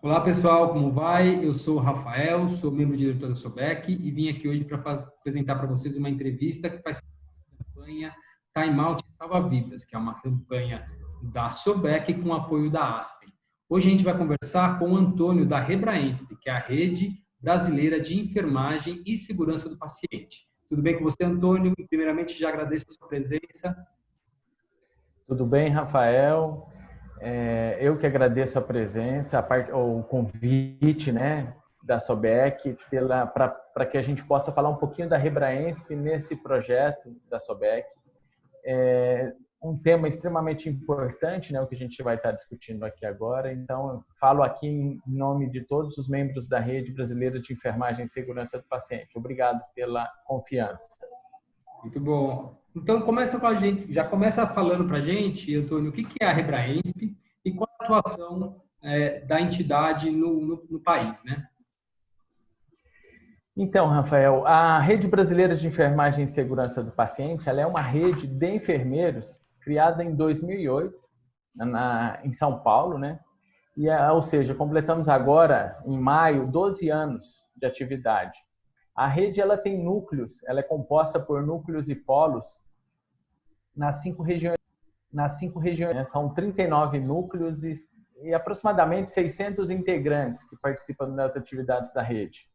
Olá pessoal, como vai? Eu sou o Rafael, sou membro diretor da Sobec e vim aqui hoje para apresentar para vocês uma entrevista que faz parte da campanha Time Out Salva Vidas, que é uma campanha da Sobec com apoio da Aspen. Hoje a gente vai conversar com o Antônio da Rebraensp, que é a Rede Brasileira de Enfermagem e Segurança do Paciente. Tudo bem com você, Antônio? Primeiramente, já agradeço a sua presença. Tudo bem, Rafael? Eu que agradeço a presença, o convite, né, da Sobec para que a gente possa falar um pouquinho da Rebraensp nesse projeto da Sobec. É um tema extremamente importante, né, o que a gente vai estar discutindo aqui agora. Então, eu falo aqui em nome de todos os membros da Rede Brasileira de Enfermagem e Segurança do Paciente. Obrigado pela confiança. Muito bom. Então, começa com a gente, já começa falando para a gente, Antônio, o que é a Rebraensp e qual a atuação da entidade no país, né? Então, Rafael, a Rede Brasileira de Enfermagem e Segurança do Paciente, ela é uma rede de enfermeiros criada em 2008, em São Paulo, né? Ou seja, completamos agora, em maio, 12 anos de atividade. A rede ela tem núcleos, ela é composta por núcleos e polos nas cinco regiões. Né? São 39 núcleos e aproximadamente 600 integrantes que participam das atividades da rede.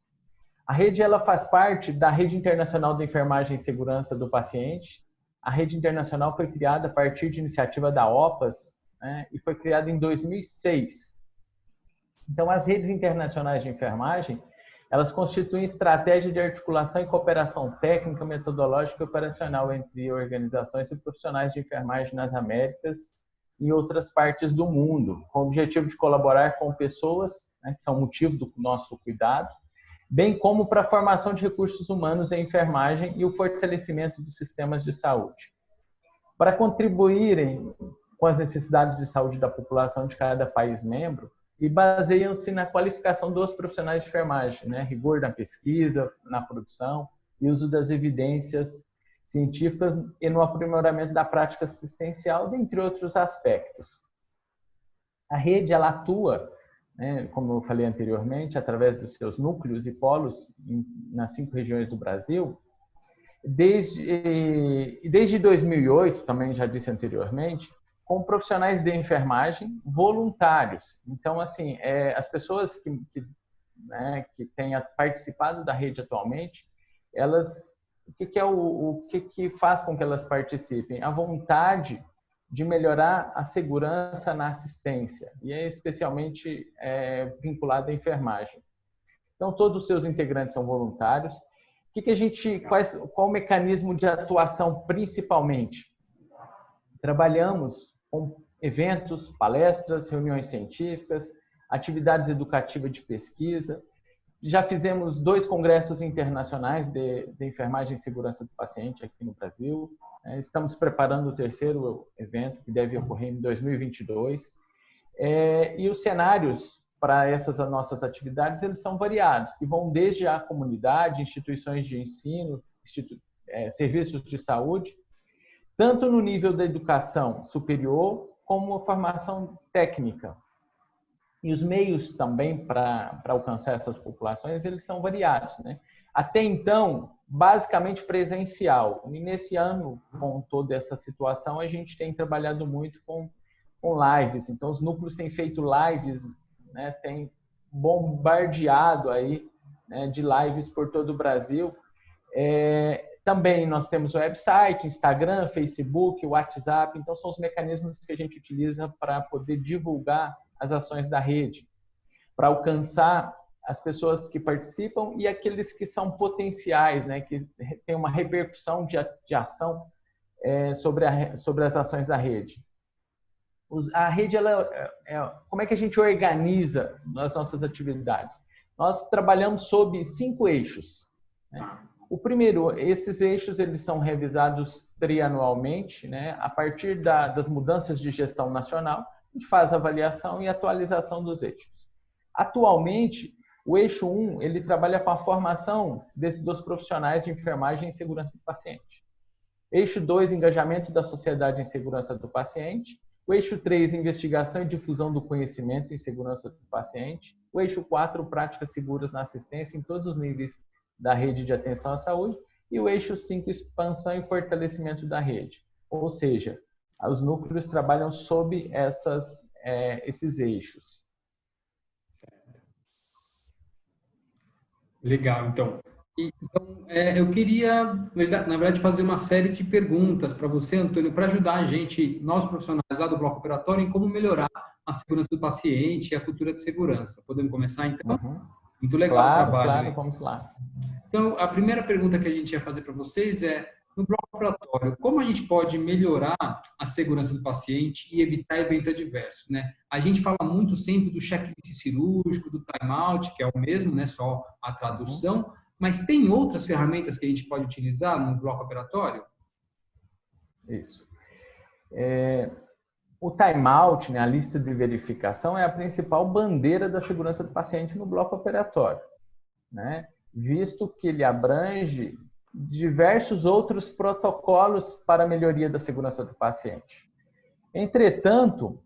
A rede ela faz parte da Rede Internacional de Enfermagem e Segurança do Paciente. A rede internacional foi criada a partir de iniciativa da OPAS, né, e foi criada em 2006. Então, as redes internacionais de enfermagem, elas constituem estratégia de articulação e cooperação técnica, metodológica e operacional entre organizações e profissionais de enfermagem nas Américas e outras partes do mundo, com o objetivo de colaborar com pessoas, né, que são motivo do nosso cuidado, bem como para a formação de recursos humanos em enfermagem e o fortalecimento dos sistemas de saúde. Para contribuírem com as necessidades de saúde da população de cada país membro, e baseiam-se na qualificação dos profissionais de enfermagem, né? Rigor na pesquisa, na produção e uso das evidências científicas e no aprimoramento da prática assistencial, dentre outros aspectos. A rede ela atua, né, como eu falei anteriormente, através dos seus núcleos e polos nas 5 regiões do Brasil. Desde 2008, também já disse anteriormente, com profissionais de enfermagem voluntários. Então, assim, as pessoas que têm participado da rede atualmente, o que faz com que elas participem? A vontade de melhorar a segurança na assistência, e é especialmente vinculada à enfermagem. Então, todos os seus integrantes são voluntários. Qual o mecanismo de atuação principalmente? Trabalhamos com eventos, palestras, reuniões científicas, atividades educativas de pesquisa. Já fizemos 2 congressos internacionais de enfermagem e segurança do paciente aqui no Brasil. Estamos preparando o 3º evento, que deve ocorrer em 2022. E os cenários para essas nossas atividades, eles são variados, que vão desde a comunidade, instituições de ensino, serviços de saúde, tanto no nível da educação superior, como a formação técnica. E os meios também para alcançar essas populações, eles são variados, né? Até então, basicamente presencial. E nesse ano, com toda essa situação, a gente tem trabalhado muito com lives. Então, os núcleos têm feito lives, né? Tem bombardeado aí, né, de lives por todo o Brasil. Também nós temos o website, Instagram, Facebook, WhatsApp. Então, são os mecanismos que a gente utiliza para poder divulgar as ações da rede, para alcançar as pessoas que participam e aqueles que são potenciais, né, que têm uma repercussão de ação sobre as ações da rede. A rede, como é que a gente organiza as nossas atividades? Nós trabalhamos sob 5 eixos, né? O primeiro, esses eixos eles são revisados trianualmente, né? A partir das mudanças de gestão nacional, a gente faz avaliação e atualização dos eixos. Atualmente, o eixo 1, ele trabalha com a formação dos profissionais de enfermagem e segurança do paciente. Eixo 2, engajamento da sociedade em segurança do paciente. O eixo 3, investigação e difusão do conhecimento em segurança do paciente. O eixo 4, práticas seguras na assistência em todos os níveis da rede de atenção à saúde. E o eixo 5, expansão e fortalecimento da rede. Ou seja, os núcleos trabalham sob esses eixos. Legal, então. Eu queria, na verdade, fazer uma série de perguntas para você, Antônio, para ajudar a gente, nós profissionais lá do bloco operatório, em como melhorar a segurança do paciente e a cultura de segurança. Podemos começar, então? Uhum. Muito legal o Claro, trabalho. claro, Aí. vamos lá. Então, a primeira pergunta que a gente ia fazer para vocês é, no bloco operatório, como a gente pode melhorar a segurança do paciente e evitar eventos adversos, né? A gente fala muito sempre do checklist cirúrgico, do timeout, que é o mesmo, né? Só a tradução, mas tem outras ferramentas que a gente pode utilizar no bloco operatório? Isso. O timeout, né, a lista de verificação, é a principal bandeira da segurança do paciente no bloco operatório, né? Visto que ele abrange diversos outros protocolos para a melhoria da segurança do paciente. Entretanto,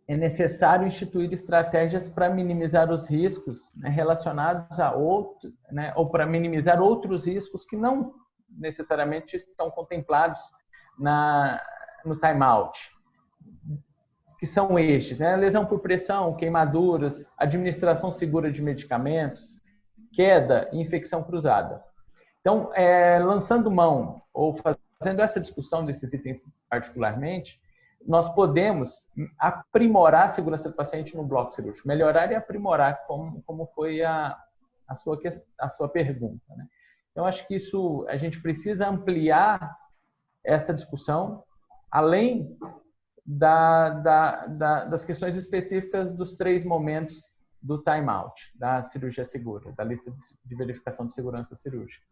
é necessário instituir estratégias para minimizar os riscos, né, relacionados a outros, né, ou para minimizar outros riscos que não necessariamente estão contemplados no timeout, que são estes, né, lesão por pressão, queimaduras, administração segura de medicamentos, queda e infecção cruzada. Então, lançando mão ou fazendo essa discussão desses itens particularmente, nós podemos aprimorar a segurança do paciente no bloco cirúrgico, melhorar e aprimorar, como foi a sua pergunta, né? Então, acho que isso, a gente precisa ampliar essa discussão, além das questões específicas dos 3 momentos do timeout, da cirurgia segura, da lista de verificação de segurança cirúrgica.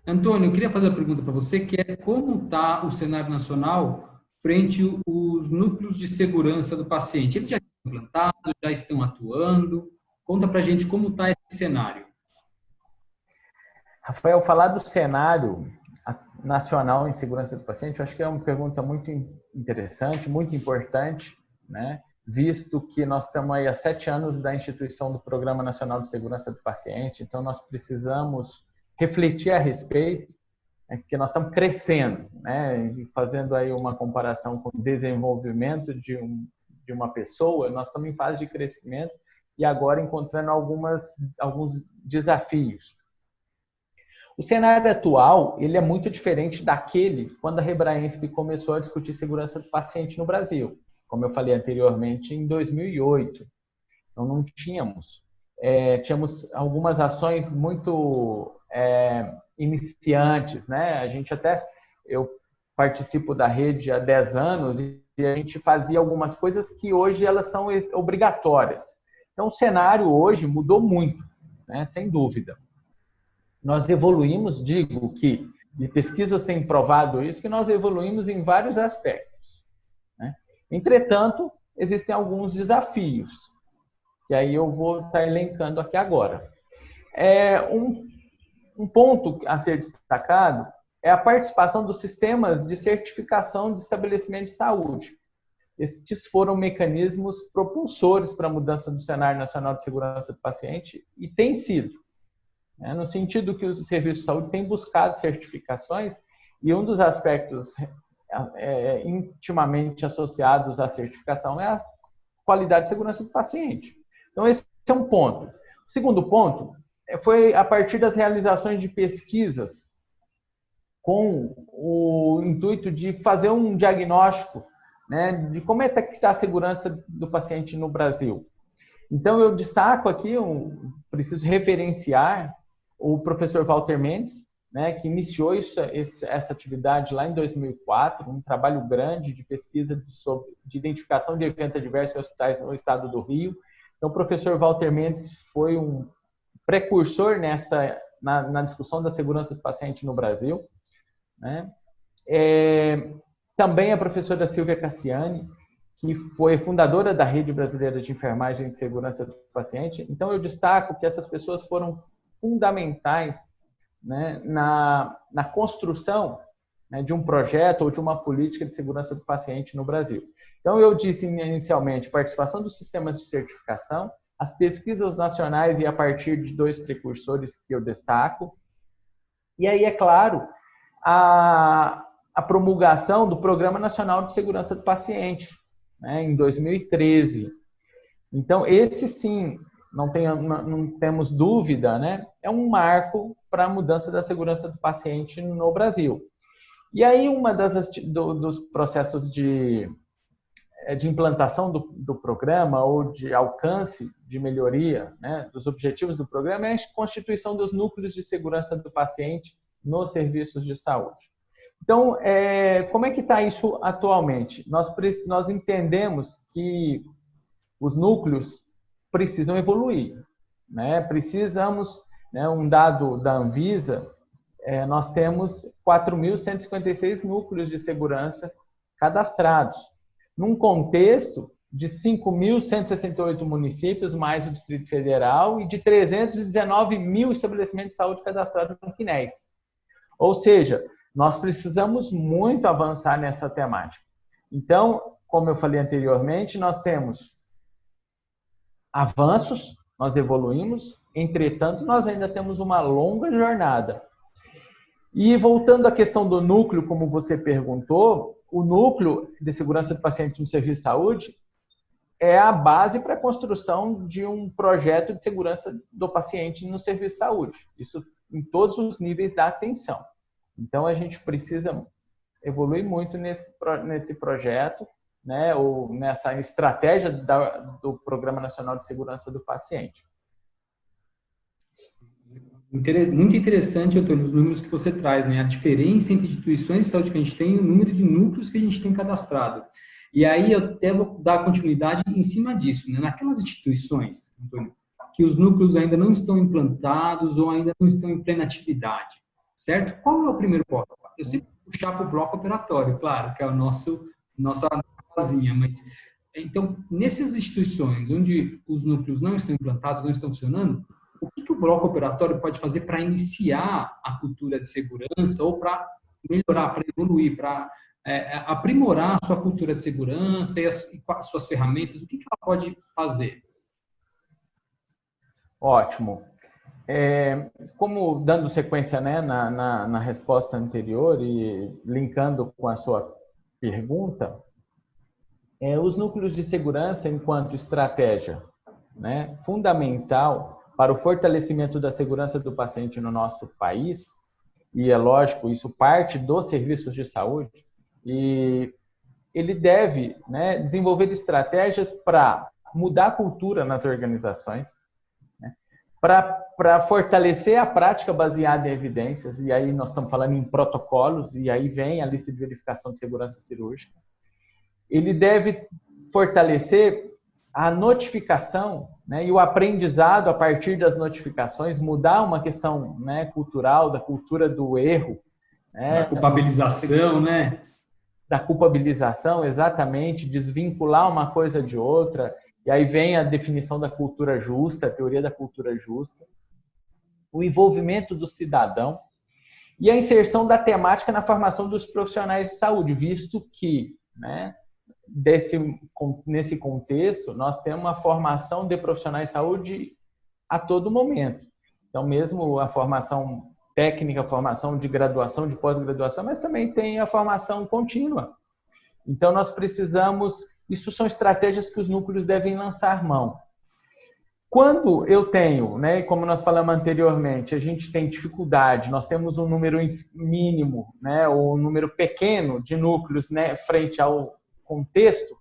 Antônio, eu queria fazer uma pergunta para você, que é como está o cenário nacional frente aos núcleos de segurança do paciente? Eles já estão implantados, já estão atuando? Conta para a gente como está esse cenário. Rafael, falar do cenário nacional em segurança do paciente, eu acho que é uma pergunta muito interessante, muito importante, né? Visto que nós estamos aí há 7 anos da instituição do Programa Nacional de Segurança do Paciente, então nós precisamos refletir a respeito, né, porque nós estamos crescendo, né, fazendo aí uma comparação com o desenvolvimento de uma pessoa, nós estamos em fase de crescimento e agora encontrando alguns desafios. O cenário atual, ele é muito diferente daquele quando a Rebraensp começou a discutir segurança do paciente no Brasil, como eu falei anteriormente, em 2008. Então, não tínhamos algumas ações muito iniciantes, né? Eu participo da rede há 10 anos e a gente fazia algumas coisas que hoje elas são obrigatórias. Então, o cenário hoje mudou muito, né? Sem dúvida. Nós evoluímos, digo que, e pesquisas têm provado isso, que nós evoluímos em vários aspectos, né? Entretanto, existem alguns desafios, que aí eu vou estar elencando aqui agora. Um ponto a ser destacado é a participação dos sistemas de certificação de estabelecimento de saúde. Estes foram mecanismos propulsores para a mudança do cenário nacional de segurança do paciente e tem sido, né, no sentido que os serviços de saúde têm buscado certificações e um dos aspectos intimamente associados à certificação é a qualidade de segurança do paciente. Então, esse é um ponto. O segundo ponto foi a partir das realizações de pesquisas com o intuito de fazer um diagnóstico, né, de como é que está a segurança do paciente no Brasil. Então, eu destaco aqui, preciso referenciar o professor Walter Mendes, né, que iniciou essa atividade lá em 2004, um trabalho grande de pesquisa de identificação de evento adverso em hospitais no estado do Rio. Então, o professor Walter Mendes foi um precursor na discussão da segurança do paciente no Brasil, né? Também a professora Silvia Cassiani, que foi fundadora da Rede Brasileira de Enfermagem de Segurança do Paciente. Então, eu destaco que essas pessoas foram fundamentais, né, na construção né, de um projeto ou de uma política de segurança do paciente no Brasil. Então, eu disse inicialmente, participação dos sistemas de certificação, as pesquisas nacionais e a partir de 2 precursores que eu destaco. E aí, é claro, a promulgação do Programa Nacional de Segurança do Paciente, né, em 2013. Então, esse sim, não temos dúvida, né, é um marco para a mudança da segurança do paciente no Brasil. E aí, dos processos de implantação do programa ou de alcance de melhoria, né, dos objetivos do programa é a constituição dos núcleos de segurança do paciente nos serviços de saúde. Então, como é que está isso atualmente? Nós entendemos que os núcleos precisam evoluir, né? Precisamos, né, um dado da Anvisa, nós temos 4.156 núcleos de segurança cadastrados, num contexto de 5.168 municípios, mais o Distrito Federal, e de 319 mil estabelecimentos de saúde cadastrados no CNES. Ou seja, nós precisamos muito avançar nessa temática. Então, como eu falei anteriormente, nós temos avanços, nós evoluímos, entretanto, nós ainda temos uma longa jornada. E voltando à questão do núcleo, como você perguntou, o núcleo de segurança do paciente no serviço de saúde é a base para a construção de um projeto de segurança do paciente no serviço de saúde. Isso em todos os níveis da atenção. Então, a gente precisa evoluir muito nesse projeto, né, ou nessa estratégia do Programa Nacional de Segurança do Paciente. Muito interessante, Antônio, os números que você traz, né? A diferença entre instituições de saúde que a gente tem e o número de núcleos que a gente tem cadastrado. E aí eu até vou dar continuidade em cima disso, né? Naquelas instituições, Antônio, que os núcleos ainda não estão implantados ou ainda não estão em plena atividade, certo? Qual é o primeiro bloco? Eu sempre vou puxar para o bloco operatório, claro, que é nossa casinha, mas então, nessas instituições onde os núcleos não estão implantados, não estão funcionando, o que o bloco operatório pode fazer para iniciar a cultura de segurança ou para melhorar, para evoluir, para aprimorar a sua cultura de segurança e as suas ferramentas? O que ela pode fazer? Ótimo. Como dando sequência, né, na resposta anterior e linkando com a sua pergunta, os núcleos de segurança enquanto estratégia, né, fundamental para o fortalecimento da segurança do paciente no nosso país, e é lógico, isso parte dos serviços de saúde, e ele deve, né, desenvolver estratégias para mudar a cultura nas organizações, né, para fortalecer a prática baseada em evidências, e aí nós estamos falando em protocolos, e aí vem a lista de verificação de segurança cirúrgica. Ele deve fortalecer a notificação, né, e o aprendizado a partir das notificações, mudar uma questão, né, cultural, da cultura do erro. Né, da culpabilização, né? Da culpabilização, exatamente, desvincular uma coisa de outra, e aí vem a definição da cultura justa, a teoria da cultura justa, o envolvimento do cidadão e a inserção da temática na formação dos profissionais de saúde, visto que, né, nesse contexto, nós temos uma formação de profissionais de saúde a todo momento. Então, mesmo a formação técnica, a formação de graduação, de pós-graduação, mas também tem a formação contínua. Então, nós precisamos... Isso são estratégias que os núcleos devem lançar mão. Quando eu tenho, né, como nós falamos anteriormente, a gente tem dificuldade, nós temos um número mínimo, né, ou um número pequeno de núcleos, né, frente ao contexto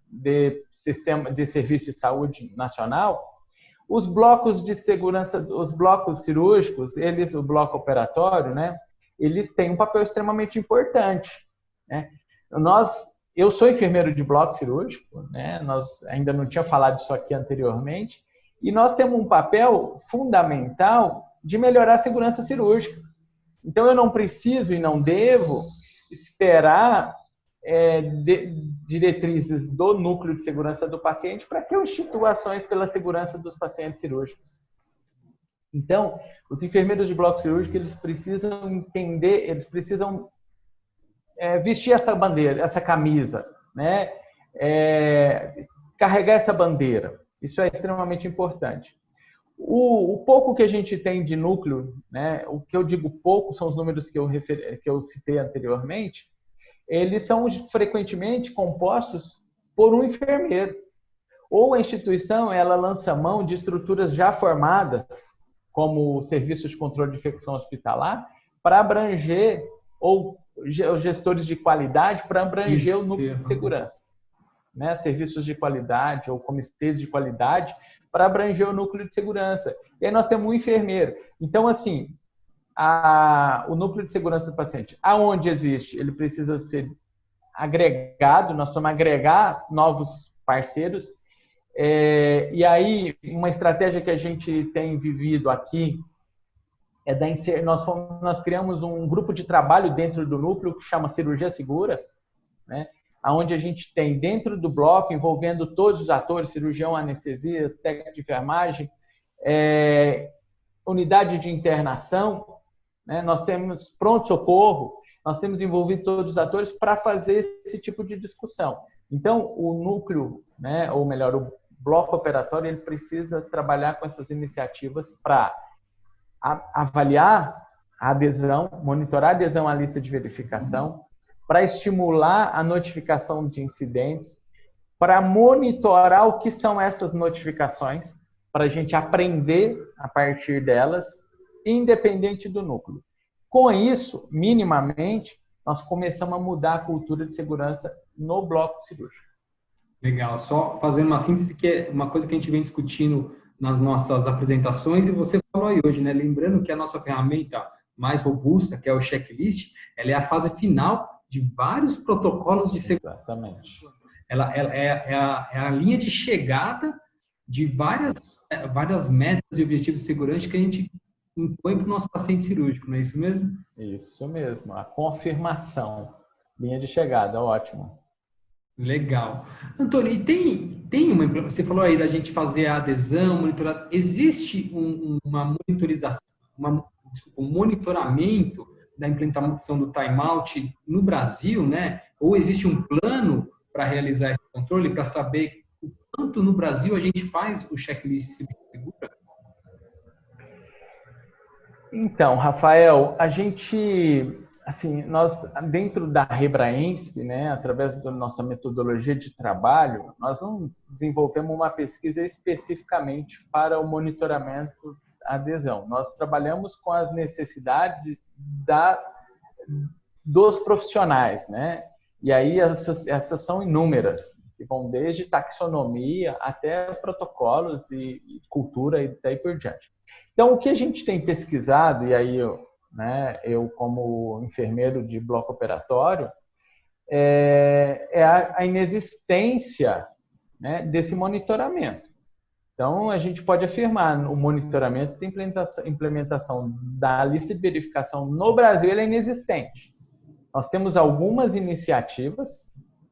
de sistema de serviço de saúde nacional, os blocos de segurança, os blocos cirúrgicos, o bloco operatório, né, eles têm um papel extremamente importante, né? Eu sou enfermeiro de bloco cirúrgico, né? Nós ainda não tinha falado disso aqui anteriormente, e nós temos um papel fundamental de melhorar a segurança cirúrgica. Então, eu não preciso e não devo esperar diretrizes do núcleo de segurança do paciente para que eu institua ações pela segurança dos pacientes cirúrgicos. Então, os enfermeiros de bloco cirúrgico, eles precisam entender, eles precisam vestir essa bandeira, essa camisa, né? Carregar essa bandeira. Isso é extremamente importante. O pouco que a gente tem de núcleo, né? O que eu digo pouco são os números que eu citei anteriormente, eles são frequentemente compostos por um enfermeiro. Ou a instituição, ela lança mão de estruturas já formadas, como o Serviço de Controle de Infecção Hospitalar, para abranger, ou os gestores de qualidade, para abranger o núcleo de segurança. Né? Serviços de qualidade ou comitês de qualidade, para abranger o núcleo de segurança. E aí nós temos um enfermeiro. Então, assim, o núcleo de segurança do paciente, aonde existe, ele precisa ser agregado, nós vamos agregar novos parceiros. E aí, uma estratégia que a gente tem vivido aqui é nós criamos um grupo de trabalho dentro do núcleo que chama Cirurgia Segura, né? Onde a gente tem dentro do bloco, envolvendo todos os atores, cirurgião, anestesia, técnico de enfermagem, unidade de internação, né? Nós temos pronto-socorro, nós temos envolvido todos os atores para fazer esse tipo de discussão. Então, o núcleo, né, ou melhor, o bloco operatório, ele precisa trabalhar com essas iniciativas para avaliar a adesão, monitorar a adesão à lista de verificação, para estimular a notificação de incidentes, para monitorar o que são essas notificações, para a gente aprender a partir delas, independente do núcleo. Com isso, minimamente, nós começamos a mudar a cultura de segurança no bloco cirúrgico. Legal. Só fazendo uma síntese, que é uma coisa que a gente vem discutindo nas nossas apresentações, e você falou aí hoje, né? Lembrando que a nossa ferramenta mais robusta, que é o checklist, ela é a fase final de vários protocolos de segurança. Exatamente. Ela é a linha de chegada de várias metas e objetivos de segurança que a gente impõe para o nosso paciente cirúrgico, não é isso mesmo? Isso mesmo, a confirmação. Linha de chegada, ótimo. Legal. Antônio, e tem você falou aí da gente fazer a adesão, monitorar. Existe uma monitorização, um monitoramento da implementação do timeout no Brasil, né? Ou existe um plano para realizar esse controle, para saber o quanto no Brasil a gente faz o checklist segura? Então, Rafael, a gente, assim, nós dentro da Rebraensp, né, através da nossa metodologia de trabalho, nós não desenvolvemos uma pesquisa especificamente para o monitoramento da adesão. Nós trabalhamos com as necessidades dos profissionais, né? E aí essas são inúmeras, que vão desde taxonomia até protocolos e cultura e daí por diante. Então, o que a gente tem pesquisado, e aí eu como enfermeiro de bloco operatório, é a inexistência, né, desse monitoramento. Então, a gente pode afirmar, o monitoramento da implementação da lista de verificação no Brasil ele é inexistente. Nós temos algumas iniciativas,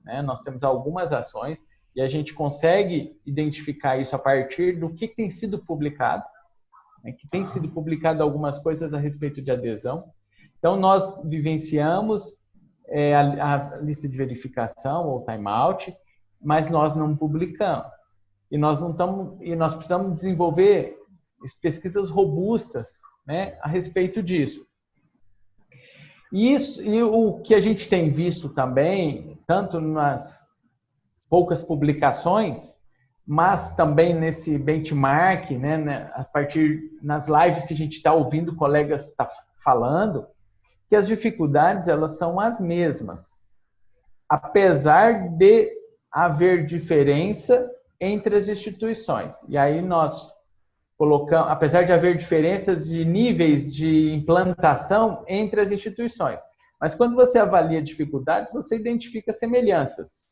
né, nós temos algumas ações, e a gente consegue identificar isso a partir do que tem sido publicado, que tem sido publicado algumas coisas a respeito de adesão. Então, nós vivenciamos a lista de verificação ou timeout, mas nós não publicamos. E nós precisamos desenvolver pesquisas robustas, né, a respeito disso. E o que a gente tem visto também, tanto nas poucas publicações, mas também nesse benchmark, né, a partir nas lives que a gente está ouvindo colegas falando, que as dificuldades elas são as mesmas, apesar de haver diferença entre as instituições. E aí nós colocamos, apesar de haver diferenças de níveis de implantação entre as instituições, mas quando você avalia dificuldades, você identifica semelhanças.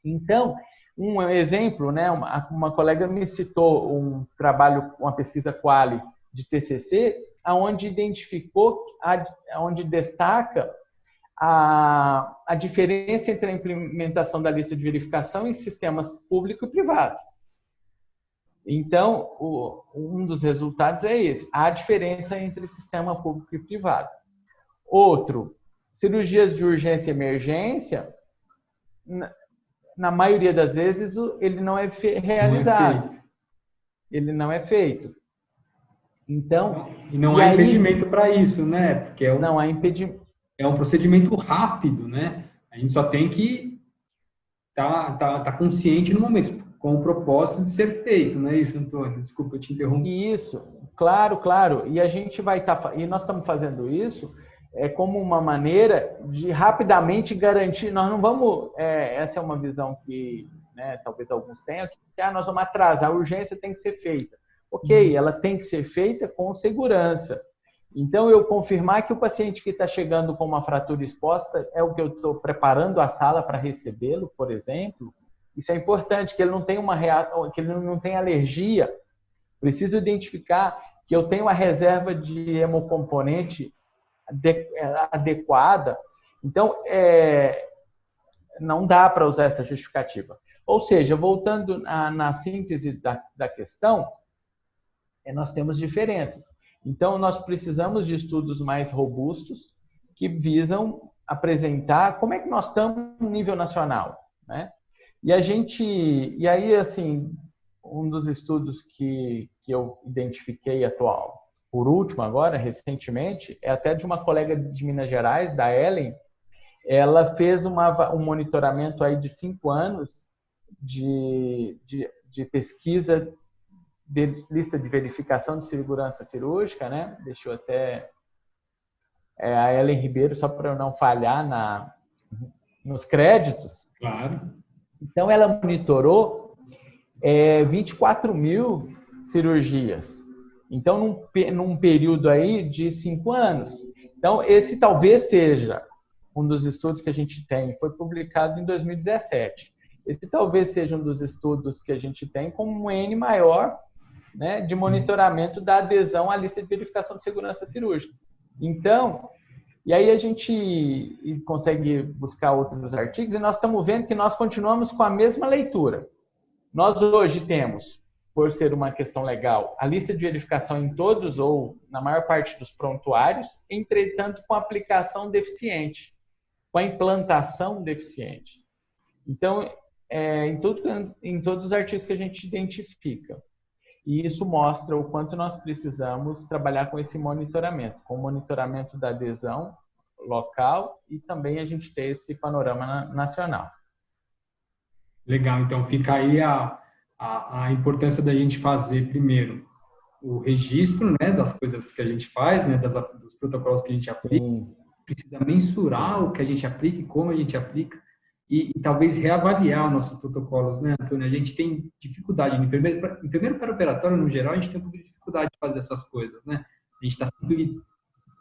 Então, um exemplo, né, uma colega me citou um trabalho, uma pesquisa Quali de TCC, onde identificou, onde destaca a diferença entre a implementação da lista de verificação em sistemas público e privado. Então, um dos resultados é esse, a diferença entre sistema público e privado. Outro, Cirurgias de urgência e emergência, na maioria das vezes, ele não é realizado. Ele não é feito. Então, e não há impedimento para isso, né? Porque não há impedimento. É um procedimento rápido, né? A gente só tem que tá consciente no momento, com o propósito de ser feito, não é isso, Antônio? Desculpa, eu te interrompi. Isso, claro, claro. E a gente e nós estamos fazendo isso como uma maneira de rapidamente garantir. Nós não vamos. Essa é uma visão que, né, talvez alguns tenham, que nós vamos atrasar. A urgência tem que ser feita. Ok, ela tem que ser feita com segurança. Então, eu confirmar que o paciente que está chegando com uma fratura exposta é o que eu estou preparando a sala para recebê-lo, por exemplo. Isso é importante, que ele não tenha que ele não tenha alergia. Preciso identificar que eu tenho a reserva de hemocomponente adequada. Então, não dá para usar essa justificativa. Ou seja, voltando na síntese da questão, nós temos diferenças. Então, nós precisamos de estudos mais robustos que visam apresentar como é que nós estamos no nível nacional, né? E aí, assim, um dos estudos que eu identifiquei atual, por último agora, recentemente, é até de uma colega de Minas Gerais, da Ellen. Ela fez um monitoramento aí de 5 anos de pesquisa de lista de verificação de segurança cirúrgica, né? Deixa eu até... a Ellen Ribeiro, só para eu não falhar nos créditos. Claro. Então, ela monitorou 24 mil cirurgias. Então, num período aí de 5 anos. Então, esse talvez seja um dos estudos que a gente tem. Foi publicado em 2017. Esse talvez seja um dos estudos que a gente tem com um N maior, né, de monitoramento da adesão à lista de verificação de segurança cirúrgica. Então, e aí a gente consegue buscar outros artigos e nós estamos vendo que nós continuamos com a mesma leitura. Nós hoje temos, por ser uma questão legal, a lista de verificação em todos ou na maior parte dos prontuários, entretanto com a aplicação deficiente, com a implantação deficiente. Então, em todos os artigos que a gente identifica. E isso mostra o quanto nós precisamos trabalhar com esse monitoramento, com o monitoramento da adesão local e também a gente ter esse panorama nacional. Legal, então fica aí a importância da gente fazer primeiro o registro, né, das coisas que a gente faz, né, dos protocolos que a gente aplica. Sim. Precisa mensurar o que a gente aplica e como a gente aplica e talvez reavaliar os nossos protocolos, né, Antônio? A gente tem dificuldade, enfermeiro para-operatório, no geral, a gente tem um pouco de dificuldade de fazer essas coisas, né? A gente está sempre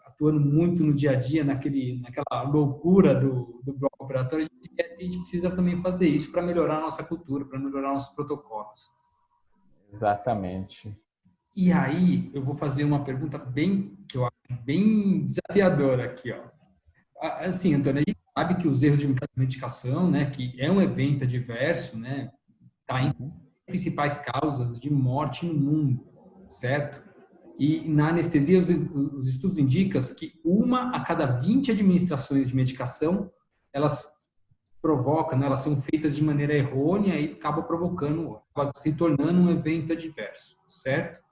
atuando muito no dia a dia, naquela loucura do bloco operatório, a gente esquece que a gente precisa também fazer isso para melhorar a nossa cultura, para melhorar nossos protocolos. Exatamente. E aí, eu vou fazer uma pergunta que eu acho bem desafiadora aqui, ó. Assim, Antônio, a gente sabe que os erros de medicação, né, que é um evento adverso, né, está em principais causas de morte no mundo, certo? E na anestesia, os estudos indicam que 1 a cada 20 administrações de medicação, elas provocam, né, elas são feitas de maneira errônea e acaba se tornando um evento adverso, certo?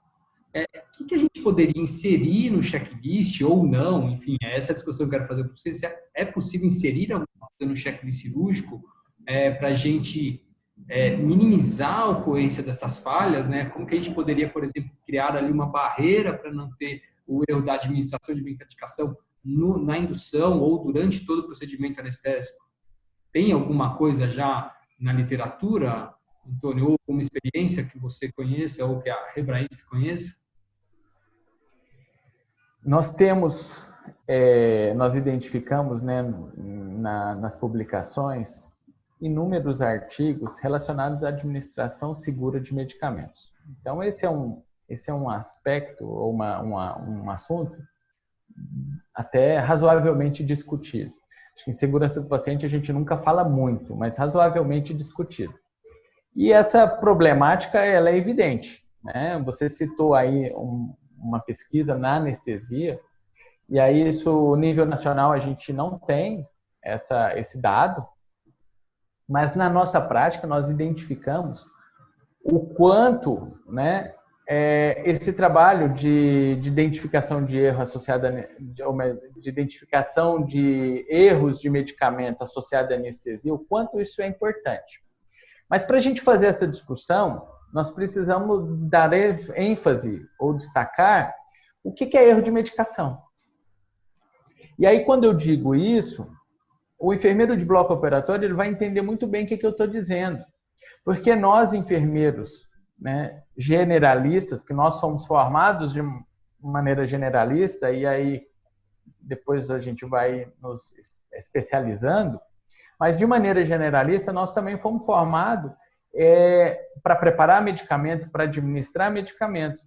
O que a gente poderia inserir no checklist ou não? Enfim, essa discussão que eu quero fazer com vocês. Se é possível inserir alguma coisa no checklist cirúrgico para a gente minimizar a ocorrência dessas falhas, né? Como que a gente poderia, por exemplo, criar ali uma barreira para não ter o erro da administração de medicação na indução ou durante todo o procedimento anestésico? Tem alguma coisa já na literatura, Antônio, ou uma experiência que você conheça ou que a Hebraísc conheça? Nós identificamos, né, nas publicações inúmeros artigos relacionados à administração segura de medicamentos. Então, esse é um aspecto ou um assunto até razoavelmente discutido. Acho que em segurança do paciente a gente nunca fala muito, mas razoavelmente discutido. E essa problemática ela é evidente, né? Você citou aí uma pesquisa na anestesia E aí, isso, nível nacional, a gente não tem esse dado, mas na nossa prática nós identificamos o quanto, né, esse trabalho de identificação de erro associado de identificação de erros de medicamento associado à anestesia, o quanto isso é importante. Mas para a gente fazer essa discussão, nós precisamos dar ênfase ou destacar o que é erro de medicação. E aí, quando eu digo isso, o enfermeiro de bloco operatório ele vai entender muito bem o que eu estou dizendo. Porque nós, enfermeiros, né, generalistas, que nós somos formados de maneira generalista, e aí depois a gente vai nos especializando, mas de maneira generalista nós também fomos formados para preparar medicamento, para administrar medicamento.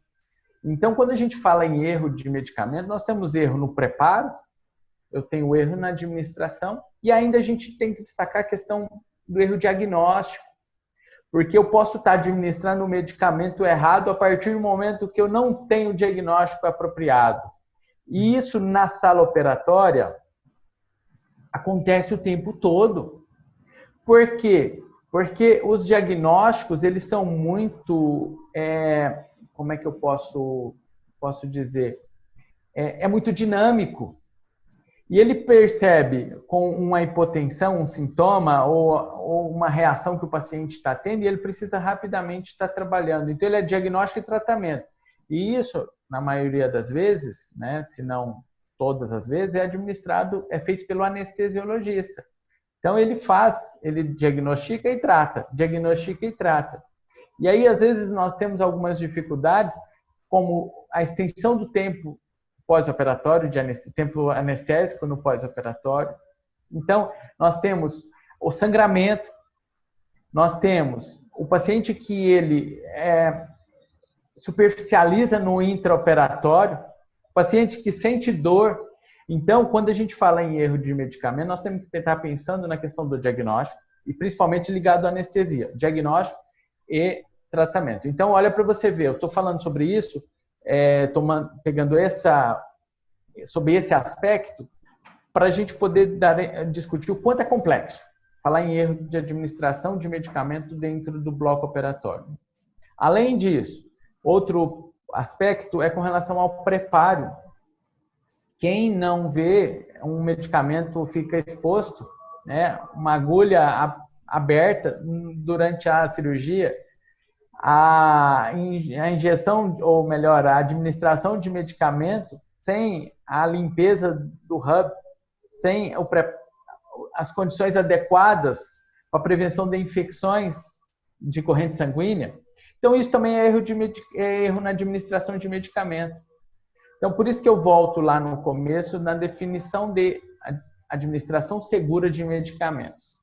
Então, quando a gente fala em erro de medicamento, nós temos erro no preparo, eu tenho erro na administração, e ainda a gente tem que destacar a questão do erro diagnóstico, porque eu posso estar administrando o medicamento errado a partir do momento que eu não tenho o diagnóstico apropriado. E isso na sala operatória acontece o tempo todo. Por quê? Porque os diagnósticos, eles são muito, como é que eu posso dizer? É muito dinâmico. E ele percebe com uma hipotensão, um sintoma ou uma reação que o paciente está tendo e ele precisa rapidamente estar trabalhando. Então, ele é diagnóstico e tratamento. E isso, na maioria das vezes, né, se não todas as vezes, é feito pelo anestesiologista. Então, ele diagnostica e trata, diagnostica e trata. E aí, às vezes, nós temos algumas dificuldades, como a extensão do tempo pós-operatório, tempo anestésico no pós-operatório. Então, nós temos o sangramento, nós temos o paciente que ele superficializa no intraoperatório, o paciente que sente dor. Então, quando a gente fala em erro de medicamento, nós temos que estar pensando na questão do diagnóstico, e principalmente ligado à anestesia, diagnóstico e tratamento. Então, olha para você ver, eu estou falando sobre isso, pegando sobre esse aspecto, para a gente poder discutir o quanto é complexo falar em erro de administração de medicamento dentro do bloco operatório. Além disso, outro aspecto é com relação ao preparo. Quem não vê um medicamento fica exposto, né, uma agulha aberta durante a cirurgia, a injeção, ou melhor, a administração de medicamento sem a limpeza do hub, sem as condições adequadas para a prevenção de infecções de corrente sanguínea. Então, isso também é erro na administração de medicamento. Então, por isso que eu volto lá no começo na definição de administração segura de medicamentos.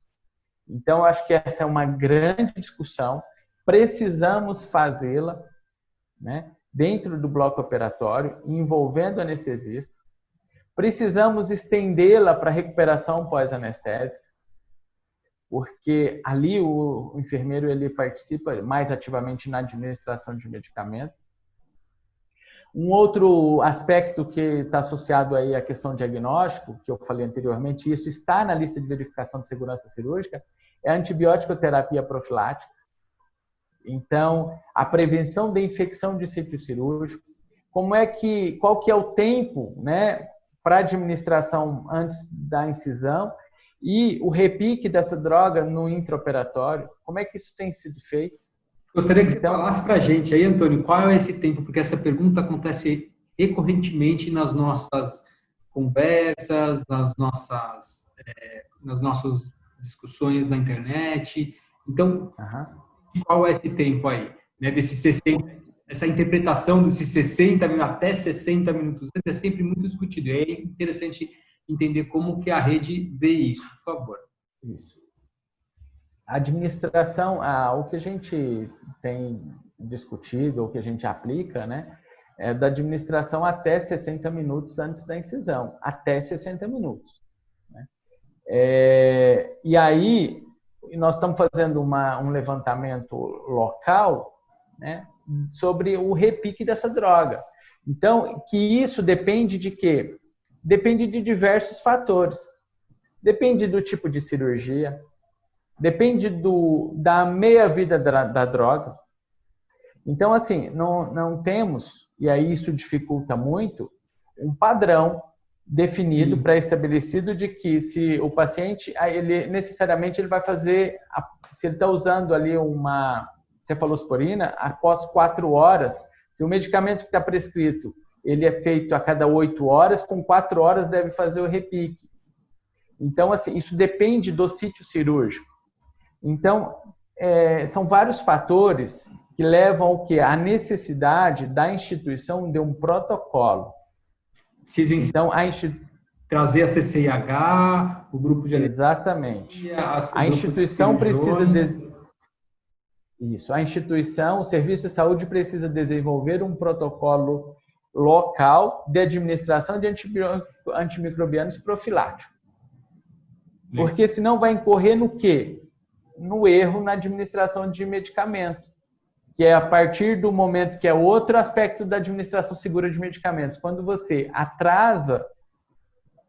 Então, eu acho que essa é uma grande discussão. Precisamos fazê-la, né, dentro do bloco operatório, envolvendo o anestesista. Precisamos estendê-la para a recuperação pós-anestésica, porque ali o enfermeiro ele participa mais ativamente na administração de medicamento. Um outro aspecto que está associado aí à questão diagnóstico, que eu falei anteriormente, isso está na lista de verificação de segurança cirúrgica, é a antibiótico-terapia profilática. Então, a prevenção da infecção de sítio cirúrgico, qual que é o tempo, né, para administração antes da incisão e o repique dessa droga no intraoperatório, como é que isso tem sido feito? Gostaria que você falasse para a gente aí, Antônio, qual é esse tempo, porque essa pergunta acontece recorrentemente nas nossas conversas, nas nossas discussões na internet. Então, qual é esse tempo aí, né, desses 60, essa interpretação desses 60 até 60 minutos é sempre muito discutido. É interessante entender como que a rede vê isso, por favor. Isso. A administração, o que a gente tem discutido, ou que a gente aplica, né, é da administração até 60 minutos antes da incisão, até 60 minutos. Né? E aí, nós estamos fazendo um levantamento local, né, sobre o repique dessa droga. Então, que isso depende de quê? depende de diversos fatores. Depende do tipo de cirurgia, depende da meia-vida da droga. Então, assim, não temos, e aí isso dificulta muito, um padrão definido, pré-estabelecido, de que se o paciente, ele necessariamente ele vai fazer, se ele está usando ali uma cefalosporina, após 4 horas, se o medicamento que está prescrito, ele é feito a cada 8 horas, com 4 horas deve fazer o repique. Então, assim, isso depende do sítio cirúrgico. Então, são vários fatores que levam ao que? A necessidade da instituição de um protocolo. Então, trazer a CCIH, o grupo de... Exatamente. A instituição precisa... Isso. A instituição, o serviço de saúde precisa desenvolver um protocolo local de administração de antimicrobianos profilático. Porque senão vai incorrer no quê? No erro na administração de medicamento, que é a partir do momento que é outro aspecto da administração segura de medicamentos. Quando você atrasa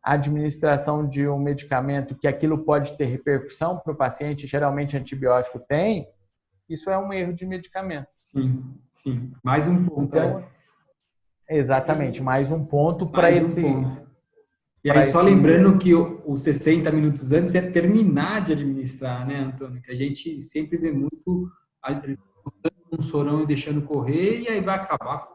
a administração de um medicamento, que aquilo pode ter repercussão para o paciente, geralmente antibiótico tem, isso é um erro de medicamento. Sim. Mais um ponto. Então, exatamente, mais um ponto para esse... ponto. E aí, só lembrando que os 60 minutos antes é terminar de administrar, né, Antônio? Que a gente sempre vê muito um sorão e deixando correr, e aí vai acabar,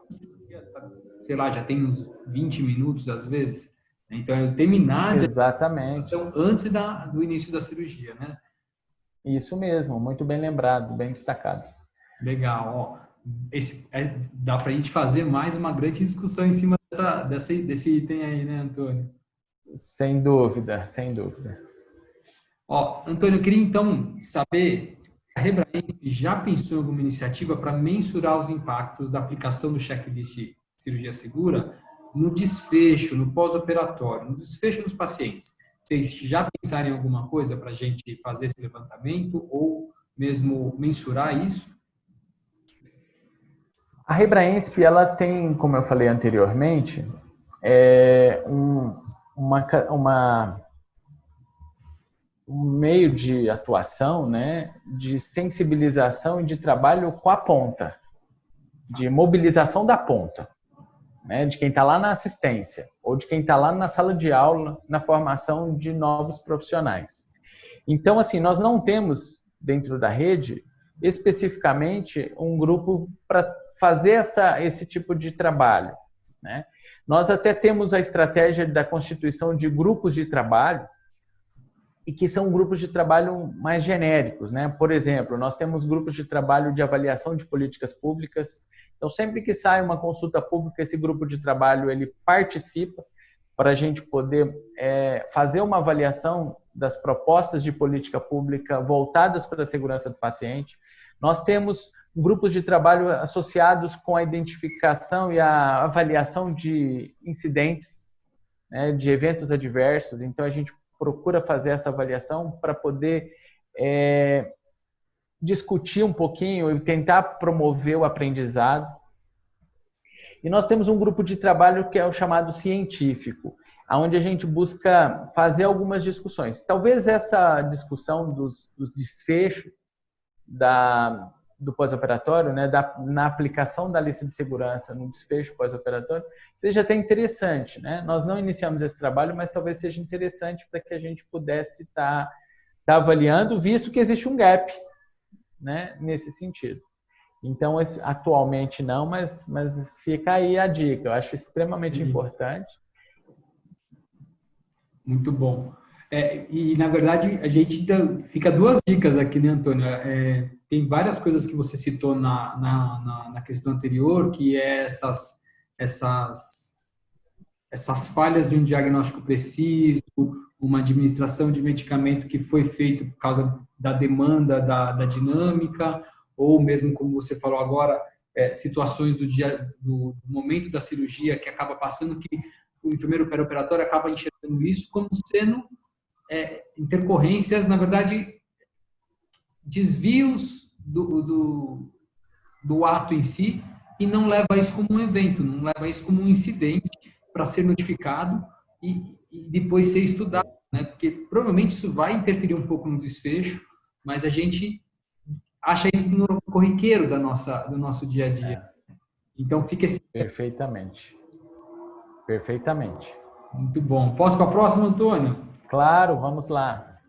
sei lá, já tem uns 20 minutos às vezes. Então, é terminar de administração antes do início da cirurgia, né? Isso mesmo, muito bem lembrado, bem destacado. Legal, ó. Dá para a gente fazer mais uma grande discussão em cima desse item aí, né, Antônio? Sem dúvida, sem dúvida. Ó, Antônio, eu queria então saber, a Rebraensp já pensou em alguma iniciativa para mensurar os impactos da aplicação do checklist cirurgia segura no desfecho, no pós-operatório, no desfecho dos pacientes? Vocês já pensaram em alguma coisa para a gente fazer esse levantamento ou mesmo mensurar isso? A Rebraensp, ela tem, como eu falei anteriormente, um meio de atuação, né, de sensibilização e de trabalho com a ponta, de mobilização da ponta, né, de quem está lá na assistência ou de quem está lá na sala de aula, na formação de novos profissionais. Então, assim, nós não temos dentro da rede especificamente um grupo para fazer esse tipo de trabalho, né? Nós até temos a estratégia da constituição de grupos de trabalho, e que são grupos de trabalho mais genéricos, né? Por exemplo, nós temos grupos de trabalho de avaliação de políticas públicas. Então, sempre que sai uma consulta pública, esse grupo de trabalho ele participa para a gente poder fazer uma avaliação das propostas de política pública voltadas para a segurança do paciente. Nós temos grupos de trabalho associados com a identificação e a avaliação de incidentes, né, de eventos adversos. Então, a gente procura fazer essa avaliação para poder discutir um pouquinho e tentar promover o aprendizado. E nós temos um grupo de trabalho que é o chamado científico, onde a gente busca fazer algumas discussões. Talvez essa discussão dos desfechos do pós-operatório, né, na aplicação da lista de segurança no desfecho pós-operatório, seja até interessante, né? Nós não iniciamos esse trabalho, mas talvez seja interessante para que a gente pudesse estar avaliando, visto que existe um gap, né, nesse sentido. Então, atualmente não, mas fica aí a dica. Eu acho extremamente importante. Muito bom. E, na verdade, a gente fica 2 dicas aqui, né, Antônio? Tem várias coisas que você citou na questão anterior, que é essas falhas de um diagnóstico preciso, uma administração de medicamento que foi feito por causa da demanda, da dinâmica, ou mesmo, como você falou agora, situações do momento da cirurgia que acaba passando, que o enfermeiro pré-operatório acaba enxergando isso como sendo intercorrências, na verdade, desvios do ato em si, e não leva isso como um evento, não leva isso como um incidente para ser notificado e depois ser estudado, né? Porque provavelmente isso vai interferir um pouco no desfecho, mas a gente acha isso no corriqueiro do nosso dia a dia. Então fica esse... Perfeitamente. Perfeitamente. Muito bom. Posso para a próxima, Antônio? Claro, vamos lá.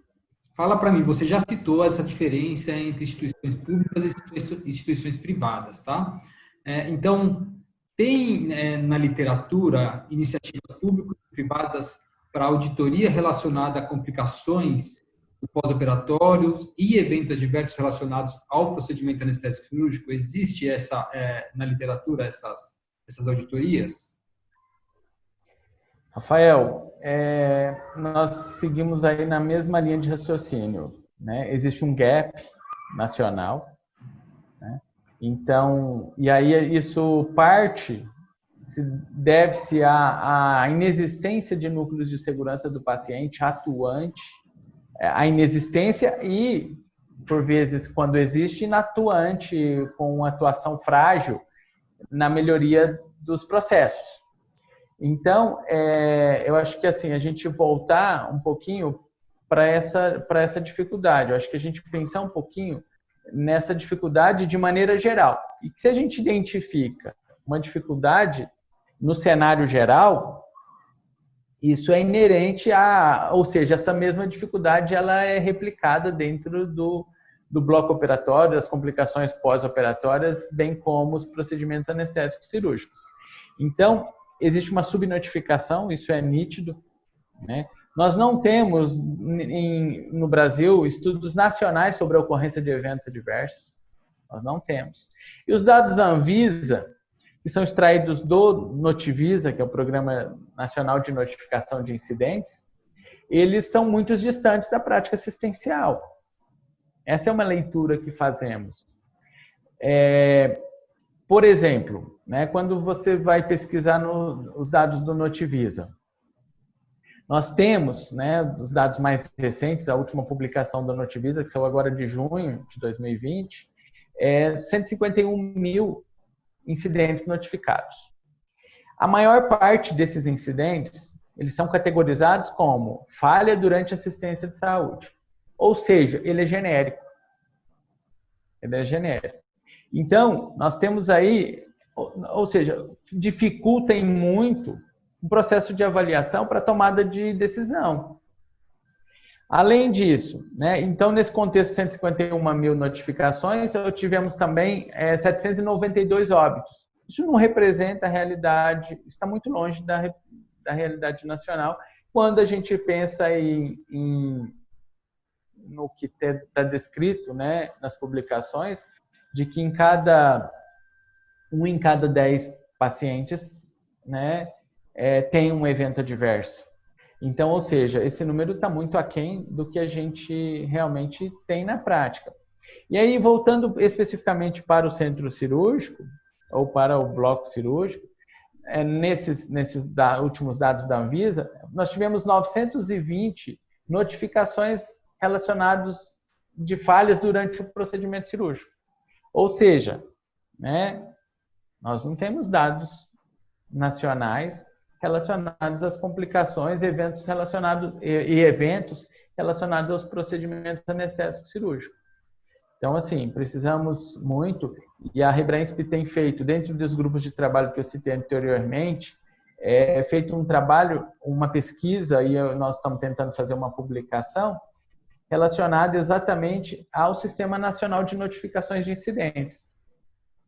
Fala para mim, você já citou essa diferença entre instituições públicas e instituições privadas, tá? Então, tem na literatura iniciativas públicas e privadas para auditoria relacionada a complicações pós-operatórios e eventos adversos relacionados ao procedimento anestésico cirúrgico? Existe na literatura essas auditorias? Rafael, nós seguimos aí na mesma linha de raciocínio, né? Existe um gap nacional, né? Então, e aí isso deve-se à inexistência de núcleos de segurança do paciente atuante, a inexistência e, por vezes, quando existe, inatuante, com atuação frágil na melhoria dos processos. Então, eu acho que assim, a gente voltar um pouquinho para essa dificuldade. Eu acho que a gente pensar um pouquinho nessa dificuldade de maneira geral. E que se a gente identifica uma dificuldade no cenário geral, isso é inerente ou seja, essa mesma dificuldade ela é replicada dentro do bloco operatório, das complicações pós-operatórias, bem como os procedimentos anestésicos cirúrgicos. Então, existe uma subnotificação, isso é nítido, né? Nós não temos no Brasil estudos nacionais sobre a ocorrência de eventos adversos, nós não temos. E os dados da Anvisa, que são extraídos do Notivisa, que é o Programa Nacional de Notificação de Incidentes, eles são muito distantes da prática assistencial. Essa é uma leitura que fazemos. Por exemplo, né, quando você vai pesquisar os dados do Notivisa, nós temos, né, os dados mais recentes, a última publicação da Notivisa, que saiu agora de junho de 2020, 151 mil incidentes notificados. A maior parte desses incidentes, eles são categorizados como falha durante assistência de saúde. Ou seja, ele é genérico. Ele é genérico. Então, nós temos aí, ou seja, dificultem muito o processo de avaliação para tomada de decisão. Além disso, né, então, nesse contexto, 151 mil notificações, tivemos também 792 óbitos. Isso não representa a realidade, está muito longe da realidade nacional, quando a gente pensa no que está descrito, né, nas publicações, de que em cada 10 pacientes, né, tem um evento adverso. Então, ou seja, esse número está muito aquém do que a gente realmente tem na prática. E aí, voltando especificamente para o centro cirúrgico, ou para o bloco cirúrgico, nesses últimos dados da Anvisa, nós tivemos 920 notificações relacionadas de falhas durante o procedimento cirúrgico. Ou seja, né, nós não temos dados nacionais relacionados às complicações, eventos relacionados aos procedimentos anestésicos cirúrgicos. Então, assim, precisamos muito, e a Rebrensp tem feito, dentro dos grupos de trabalho que eu citei anteriormente, feito um trabalho, uma pesquisa, e nós estamos tentando fazer uma publicação, relacionada exatamente ao Sistema Nacional de Notificações de Incidentes,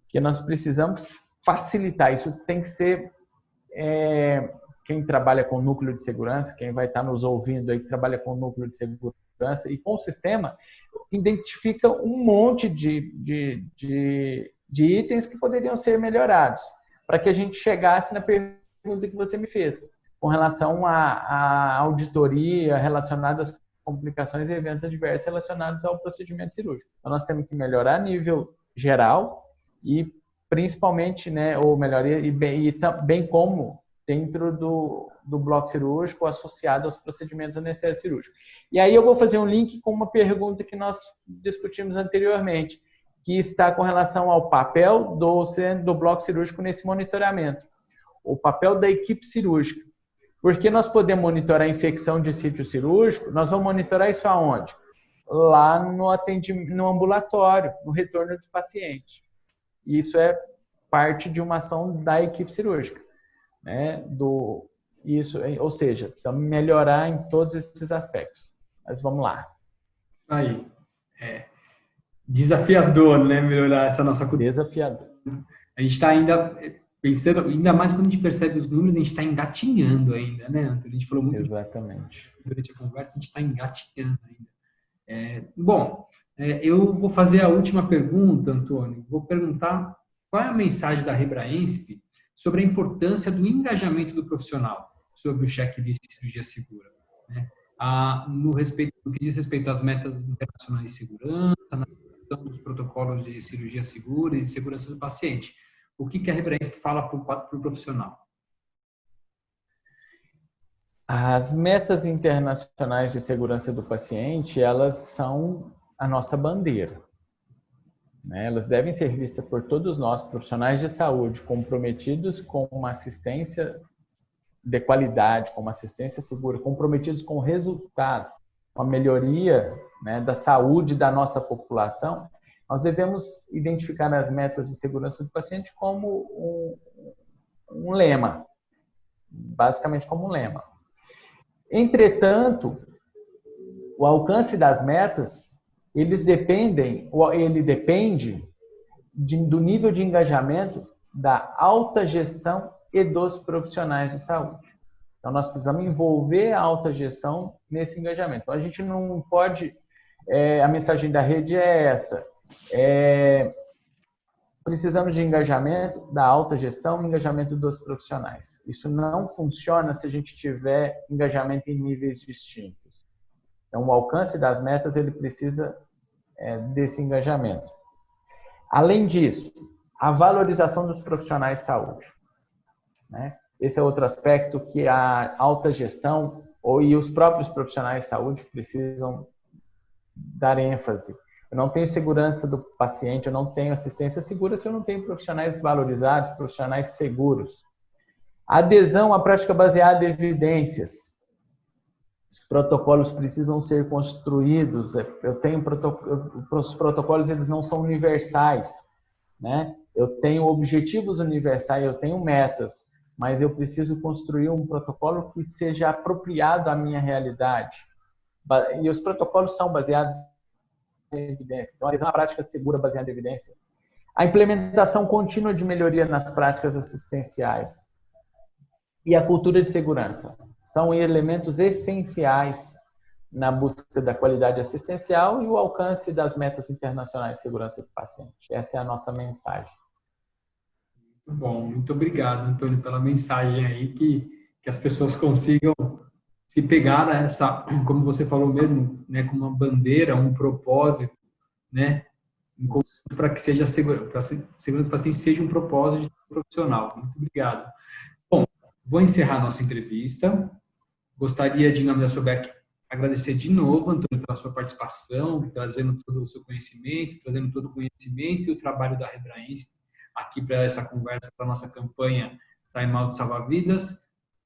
que nós precisamos facilitar. Isso tem que ser quem trabalha com núcleo de segurança, quem vai estar nos ouvindo aí que trabalha com núcleo de segurança e com o sistema, identifica um monte de itens que poderiam ser melhorados, para que a gente chegasse na pergunta que você me fez, com relação à auditoria relacionada às complicações e eventos adversos relacionados ao procedimento cirúrgico. Então, nós temos que melhorar a nível geral e principalmente, né, ou melhor, bem como dentro do bloco cirúrgico associado aos procedimentos anestésicos cirúrgicos. E aí eu vou fazer um link com uma pergunta que nós discutimos anteriormente, que está com relação ao papel do bloco cirúrgico nesse monitoramento, o papel da equipe cirúrgica. Porque nós podemos monitorar a infecção de sítio cirúrgico, nós vamos monitorar isso aonde? Lá no atendimento, no ambulatório, no retorno do paciente. Isso é parte de uma ação da equipe cirúrgica, né? Ou seja, precisamos melhorar em todos esses aspectos. Mas vamos lá. Isso aí. É desafiador, né? Melhorar essa nossa cultura. Desafiador. A gente está ainda pensando, ainda mais quando a gente percebe os números, a gente está engatinhando ainda, né, Antônio? A gente falou muito Exatamente. durante a conversa, a gente está engatinhando ainda. Bom, eu vou fazer a última pergunta, Antônio. Vou perguntar qual é a mensagem da Rebraensp sobre a importância do engajamento do profissional sobre o checklist de cirurgia segura, né? No que diz respeito às metas internacionais de segurança, na aplicação dos protocolos de cirurgia segura e de segurança do paciente. O que a Rebraensp fala para o profissional? As metas internacionais de segurança do paciente, elas são a nossa bandeira, né? Elas devem ser vistas por todos nós, profissionais de saúde, comprometidos com uma assistência de qualidade, com uma assistência segura, comprometidos com o resultado, com a melhoria, né, da saúde da nossa população. Nós devemos identificar as metas de segurança do paciente como um lema, basicamente como um lema. Entretanto, o alcance das metas, ele depende do nível de engajamento da alta gestão e dos profissionais de saúde. Então, nós precisamos envolver a alta gestão nesse engajamento. Então, a gente não pode... a mensagem da rede é essa. Precisamos de engajamento da alta gestão e engajamento dos profissionais. Isso não funciona se a gente tiver engajamento em níveis distintos. Então, o alcance das metas, ele precisa desse engajamento. Além disso, a valorização dos profissionais de saúde, né? Esse é outro aspecto que a alta gestão e os próprios profissionais de saúde precisam dar ênfase. Eu não tenho segurança do paciente, eu não tenho assistência segura se eu não tenho profissionais valorizados, profissionais seguros. Adesão à prática baseada em evidências. Os protocolos precisam ser construídos. Os protocolos, eles não são universais, né? Eu tenho objetivos universais, eu tenho metas, mas eu preciso construir um protocolo que seja apropriado à minha realidade. E os protocolos são baseados em evidência. Então, a adesão à prática segura baseada em evidência. A implementação contínua de melhoria nas práticas assistenciais. E a cultura de segurança. São elementos essenciais na busca da qualidade assistencial e o alcance das metas internacionais de segurança do paciente. Essa é a nossa mensagem. Muito bom. Muito obrigado, Antônio, pela mensagem aí, que as pessoas consigam se pegar a essa, como você falou mesmo, né, com uma bandeira, um propósito, né, para que seja para a segurança do paciente seja um propósito profissional. Muito obrigado. Bom, vou encerrar a nossa entrevista. Gostaria de, em nome da SOBEC, agradecer de novo, Antônio, pela sua participação, trazendo todo o seu conhecimento, trazendo todo o conhecimento e o trabalho da Rebraensp aqui para essa conversa, para a nossa campanha Time Out Salva Vidas.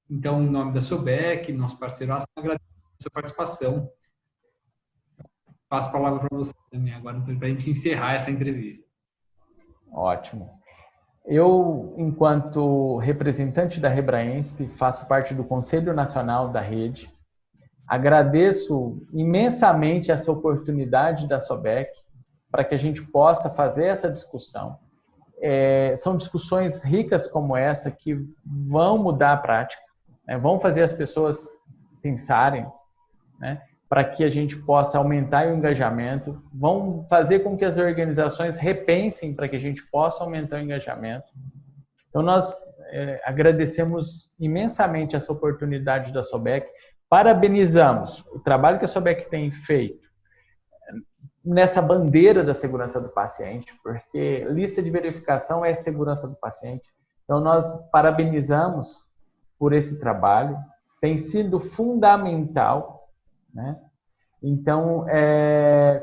Então, em nome da SOBEC, nosso parceiro, agradeço a sua participação. Passo a palavra para você também agora, para a gente encerrar essa entrevista. Ótimo. Eu, enquanto representante da Rebraensp, faço parte do Conselho Nacional da Rede. Agradeço imensamente essa oportunidade da SOBEC para que a gente possa fazer essa discussão. São discussões ricas como essa que vão mudar a prática, né? Vão fazer as pessoas pensarem, né? Para que a gente possa aumentar o engajamento, vão fazer com que as organizações repensem para que a gente possa aumentar o engajamento. Então, nós agradecemos imensamente essa oportunidade da SOBEC, parabenizamos o trabalho que a SOBEC tem feito nessa bandeira da segurança do paciente, porque lista de verificação é segurança do paciente. Então, nós parabenizamos por esse trabalho, tem sido fundamental, né? Então,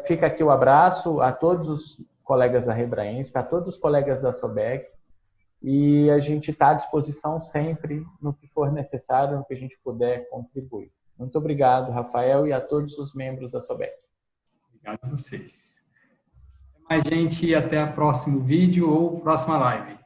fica aqui o abraço a todos os colegas da Rebraensp, a todos os colegas da SOBEC, e a gente está à disposição sempre no que for necessário, no que a gente puder contribuir. Muito obrigado, Rafael, e a todos os membros da SOBEC. Obrigado a vocês. Até mais, gente, até o próximo vídeo ou próxima live.